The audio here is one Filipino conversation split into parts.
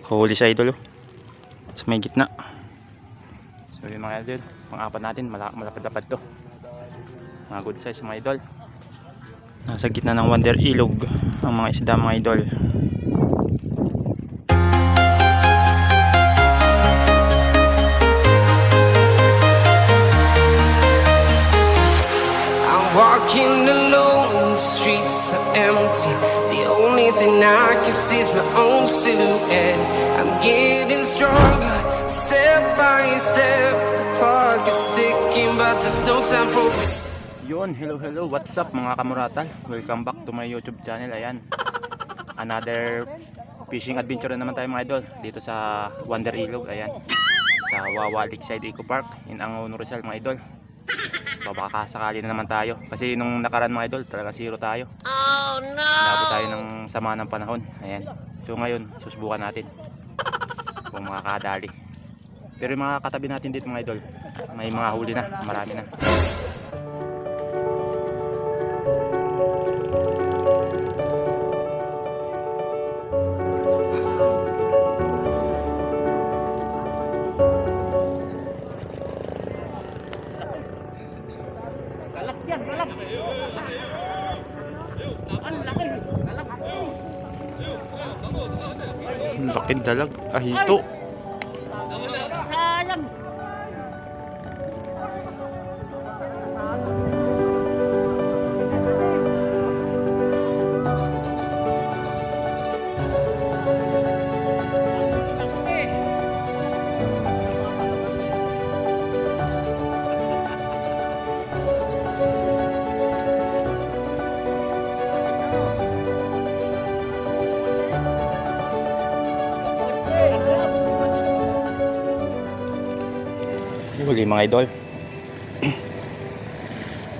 Kahuli sa idol, oh. Sa may gitna. So yung mga idol, pang-apat natin, malapad-lapad to. Mga good size mga idol. Nasa gitna ng Wonder Ilog ang mga isda mga idol. Walking alone, the streets are empty. The only thing I can see is my own silhouette. I'm getting stronger, step by step. The clock is ticking, but there's no time for me. Yun, hello, what's up mga kamuratal? Welcome back to my YouTube channel. Ayan, another fishing adventure na naman tayo mga idol. Dito sa Wonder Ilog, ayan, sa Wawa Lakeside Eco Park in Angono Rizal mga idol. So baka sakali na naman tayo. Kasi nung nakaraan mga idol, talaga zero tayo. Oh no! Nabot tayo ng sama ng panahon. Ayan. So ngayon, susubukan natin kung makakadali. Pero yung mga katabi natin dito mga idol, may mga huli na, marami na. Laking dalag, ahito. Sayang. Huli mga idol.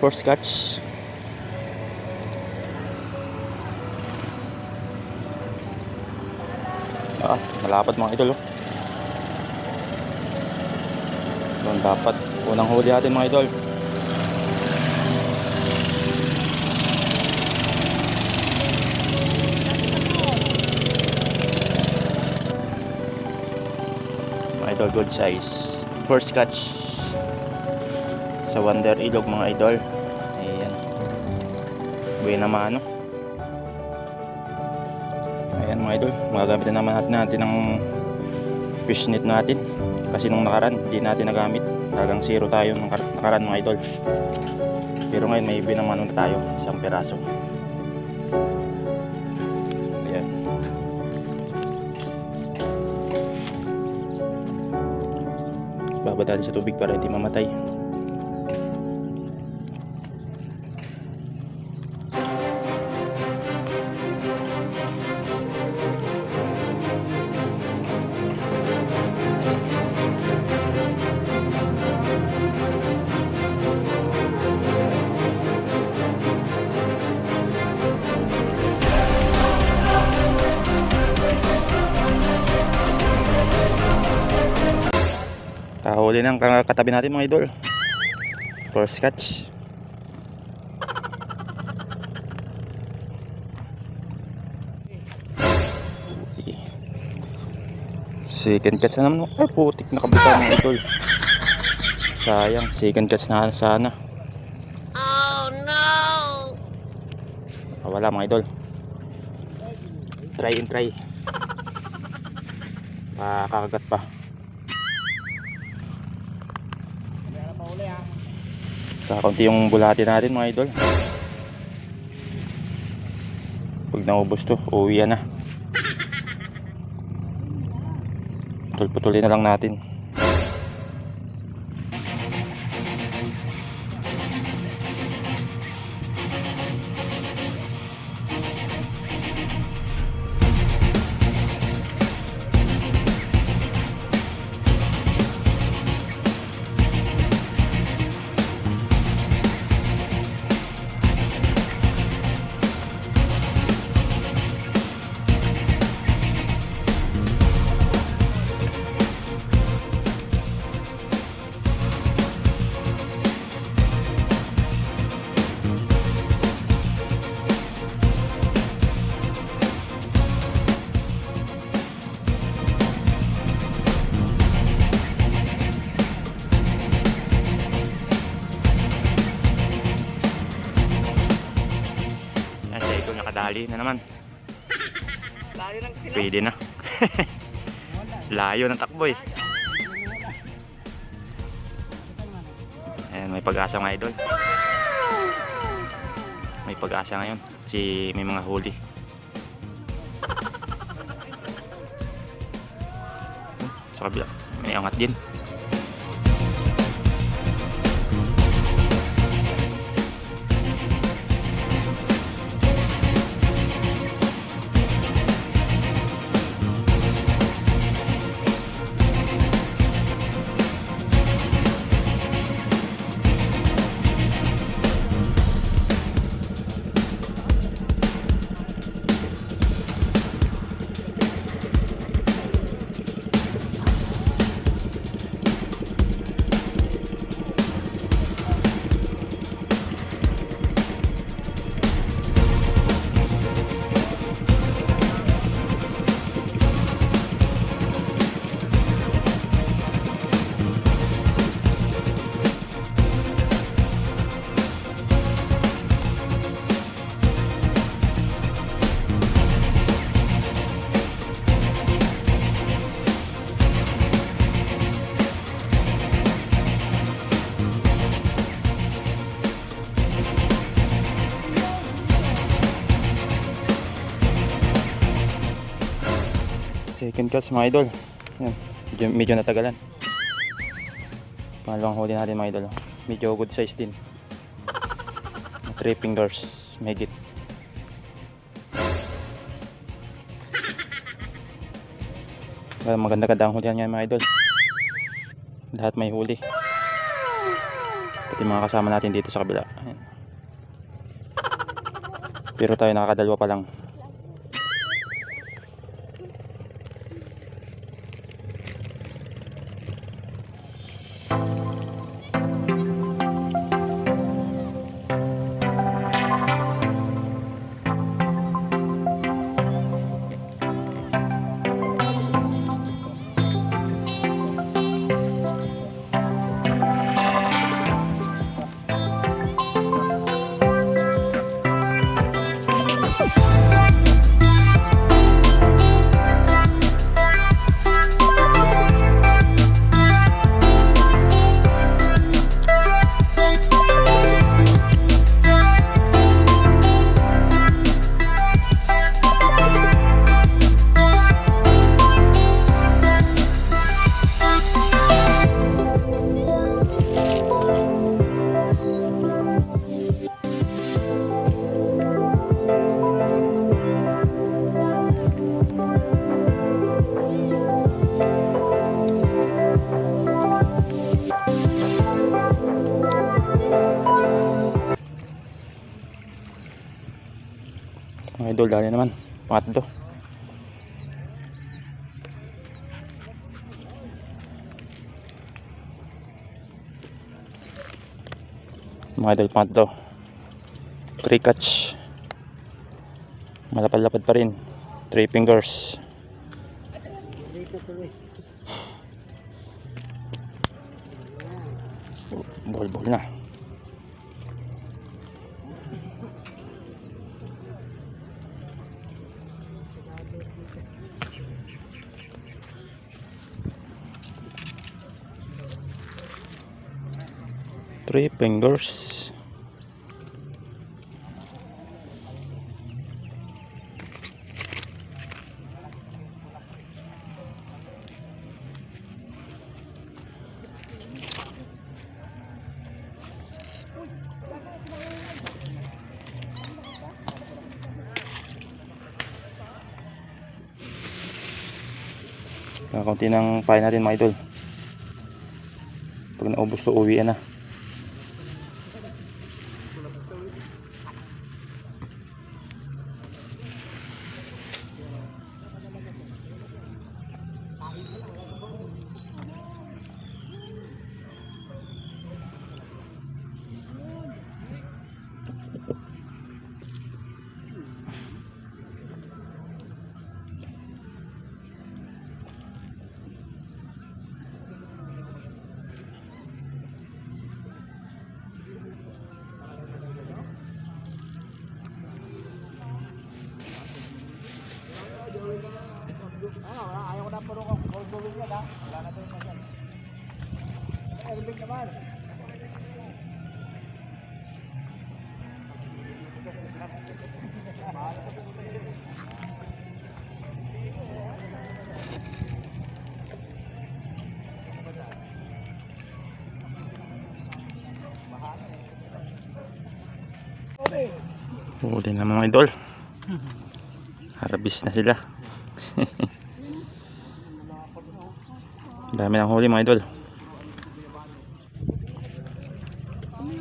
First catch. Malapad mga idol, oh. Doon dapat unang huli natin mga idol. Mga idol, good size. First catch sa Wonder Ilog mga idol. Ayan, buhay naman, no? Ayan mga idol, magagamit na naman natin ng fish net natin. Kasi nung nakaraan hindi natin nagamit, talagang zero tayo nung nakaraan mga idol. Pero ngayon may binamano na tayo, isang piraso. Ayan, bababa sa tubig para hindi mamatay. Kahuli ng katabi natin mga idol. First catch. Second catch na naman. Ay putik na kabita mga idol. Sayang, second catch na sana. Oh no! Wala mga idol. Try and try. Kakagat pa. Kakaunti yung bulati natin mga idol. Pag naubos to, uwi na. Putol-putulin na lang natin. Ayun na naman. Layo ng sila. Pwede na. Layo ng takbo eh. Ayan, may pag-asa mga idol. May pag-asa ngayon kasi may mga huli. Sa kabila may angat din. Second catch mga idol. Yan, medyo natagalan. Pangalawang huli natin mga idol. Medyo good size din. 3 fingers mahigit. Maganda-ganda ang hulihan ngayon mga idol. Lahat may huli. Pati mga kasama natin dito sa kabila. Ayan. Pero tayo nakakadalwa pa lang. Mga idol, dali naman. Pangatlo. Mga idol, pangatlo. 3 catch. Malapad-lapad pa rin. 3 fingers. Ball na. Three fingers. Kakunti ng pain natin mga idol. Pag naubos to, uwi na. Ayaw ko na puro kong gulgulong yan ha. Wala na doon na yan. Airbag naman. Huli na mga idol. Harvest na sila. Dami ng huli mga idol.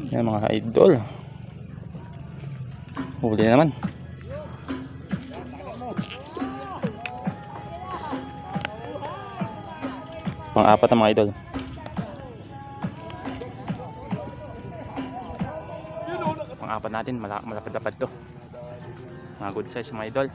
Yan mga idol. Huli na naman. Pang-apat na mga idol. Pang-apat natin, malapad-lapad to. Mga good size mga idol.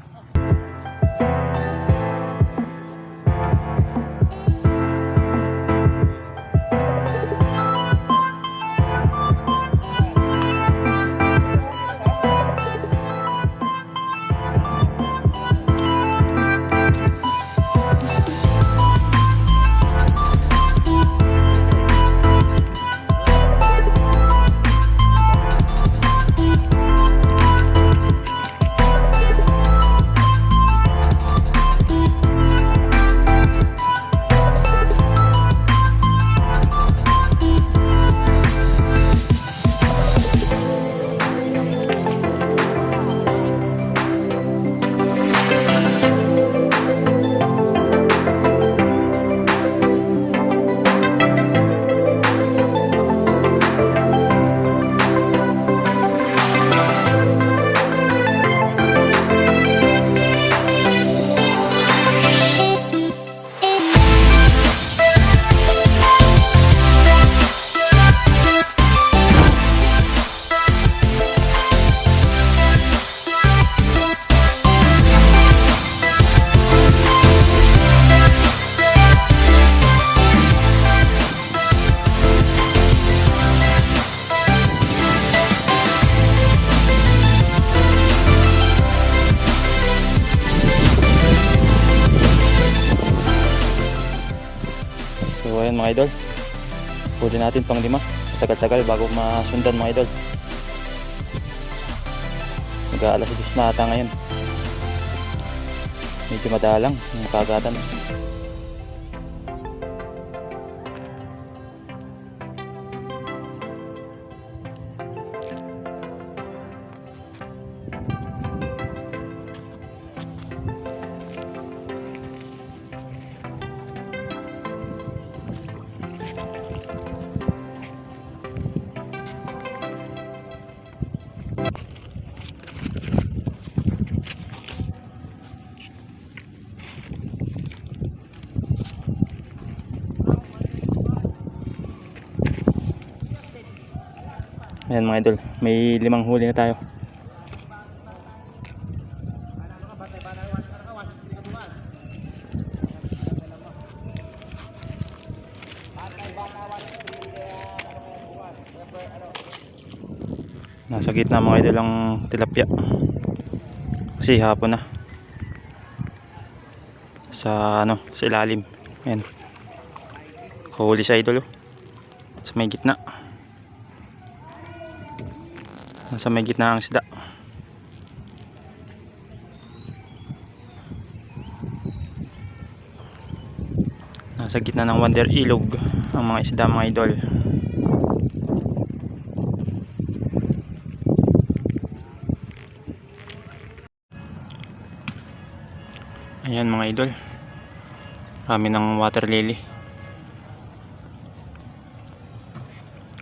So ayan mga idol, huli natin pang 5. Tagal-tagal bago masundan mga idol. Mag-aalas 2 na ata ngayon. Medyo madalang yung kagatan. Ayan mga idol, may 5 huli na tayo. Nasa gitna mga idol ang tilapia. Kasi hapon na. Sa sa ilalim. Ayan. Huli sa idol. Sa may gitna. Nasa may gitna ang isda. Nasa gitna ng Wonder Ilog ang mga isda mga idol. Ayan mga idol, kami ng water lily.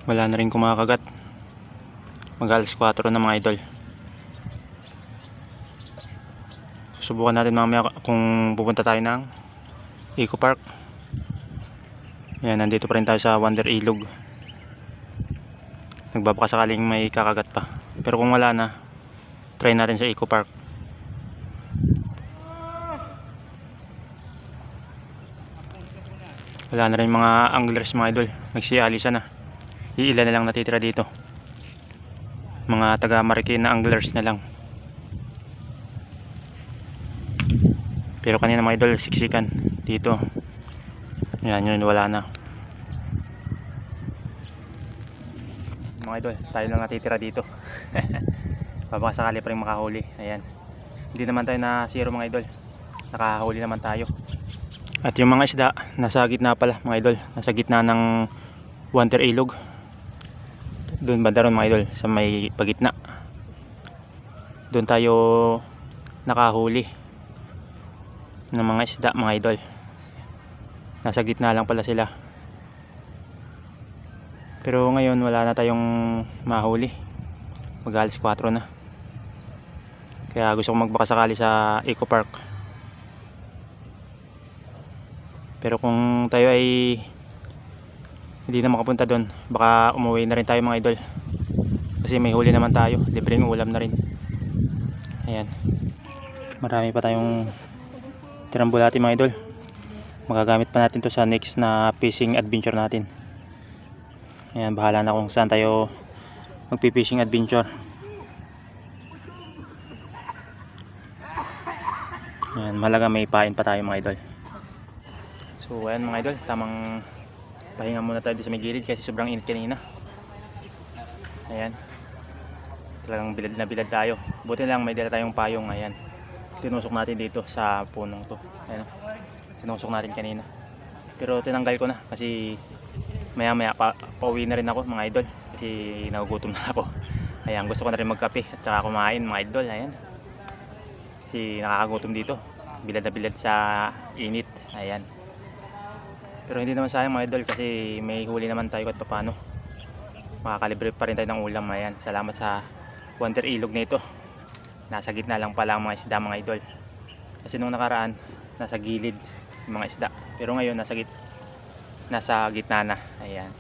Wala na rin kumakagat. Mag-alas 4 na mga idol. Susubukan natin mamaya kung pupunta tayo ng Eco Park. Ayan, nandito pa rin tayo sa Wonder Ilog. Nagbabakasakaling may kakagat pa. Pero kung wala na, try natin sa Eco Park. Wala na rin mga anglers mga idol. Nagsialisa na. Iilan na lang natitira dito. Mga taga Marikina anglers na lang. Pero kanina mga idol, siksikan dito. Yan, yun, wala na. Mga idol, tayo lang natitira dito. Baka sakali pa rin makahuli. Ayan. Hindi naman tayo na zero mga idol. Nakahuli naman tayo. At yung mga isda, nasa gitna pala mga idol. Nasa gitna ng Wander Ilog. Doon banda ron mga idol, sa may pagitna. Doon tayo nakahuli ng mga isda mga idol. Nasa gitna lang pala sila. Pero ngayon wala na tayong mahuli. Mag-alas 4 na. Kaya gusto ko magbakasakali sa Eco Park. Pero kung tayo ay hindi na makapunta doon, baka umuwi na rin tayo mga idol. Kasi may huli naman tayo, libreng ulam na rin. Ayan. Marami pa tayong tirang bulati mga idol. Magagamit pa natin to sa next na fishing adventure natin. Ayan, bahala na kung saan tayo magpi-fishing adventure. Ayan, malaga may pain pa tayo mga idol. So ayan mga idol, tamang pahinga muna tayo sa may gilid kasi sobrang init kanina. Ayan. Talagang bilad na bilad tayo. Buti lang may dala tayong payong. Ayan. Tinusok natin dito sa punong to. Ayan. Tinusok natin kanina. Pero tinanggal ko na kasi maya maya pauwi na rin ako mga idol. Kasi nagugutom na ako. Ayan, gusto ko na rin magkape at saka kumain mga idol. Ayan. Kasi nakakagutom dito. Bilad na bilad sa init. Ayan. Pero hindi naman sayang mga idol kasi may huli naman tayo kahit paano. Makakalibre pa rin tayo ng ulam. Ayan. Salamat sa Wander Ilog na ito. Nasa gitna lang pala ang mga isda mga idol. Kasi nung nakaraan nasa gilid yung mga isda. Pero ngayon nasa gitna na. Ayan.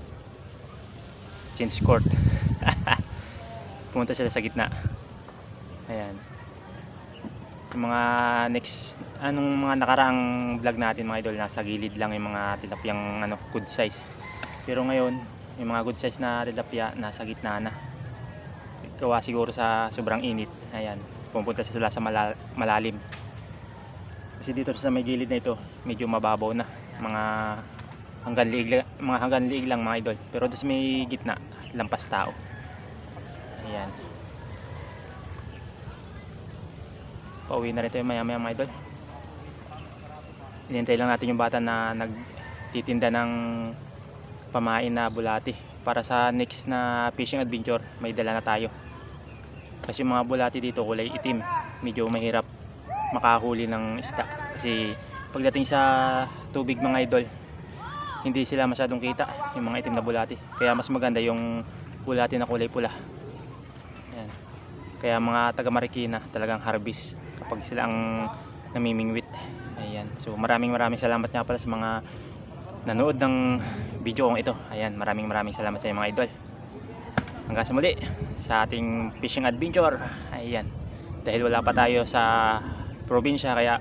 Change court. Pumunta sila sa gitna. Ayan. Yung mga mga nakaraang vlog natin mga idol, nasa gilid lang yung mga tilapiyang good size. Pero ngayon yung mga good size na tilapia nasa gitna na. Gawa siguro sa sobrang init. Ayan, pupunta sila sa malalim. Kasi dito sa may gilid na ito medyo mababaw na, mga hanggang liig lang mga idol. Pero doon sa may gitna lampas tao. Ayan. Pauwi na rin tayo maya maya mga idol. Hinintay lang natin yung bata na nagtitinda ng pamain na bulati. Para sa next na fishing adventure may dala na tayo. Kasi yung mga bulati dito kulay itim, medyo mahirap makahuli ng isda. Kasi pagdating sa tubig mga idol, hindi sila masyadong kita yung mga itim na bulati. Kaya mas maganda yung bulati na kulay pula. Ayan. Kaya mga taga Marikina talagang harvest kapag sila ang namimingwit. Ayan. So maraming salamat nga pala sa mga nanood ng video kong ito. Ayan, maraming salamat sa inyo mga idol. Hanggang sa muli sa ating fishing adventure. Ayan. Dahil wala pa tayo sa probinsya, kaya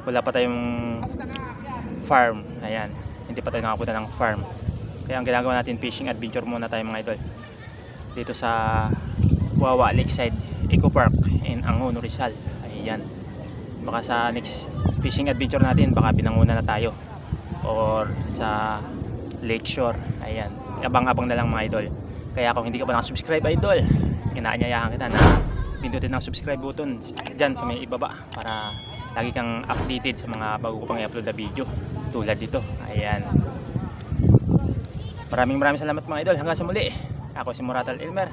wala pa tayong farm. Ayan. Hindi pa tayo nakapunta ng farm. Kaya ang ginagawa natin, fishing adventure muna tayo mga idol. Dito sa Wawa Lakeside Eco Park in Angono, Rizal. Ayan. Baka sa next fishing adventure natin, baka Binanguna na tayo. Or sa Lakeshore. Ayan. Abang-abang na lang mga idol. Kaya kung hindi ka pa nakasubscribe idol, inaanyayahan kita na pindutin ang subscribe button dyan sa may ibaba para lagi kang updated sa mga bago ko pang i-upload na video tulad dito. Ayan. Maraming salamat mga idol. Hanggang sa muli. Ako si Moratal Elmer.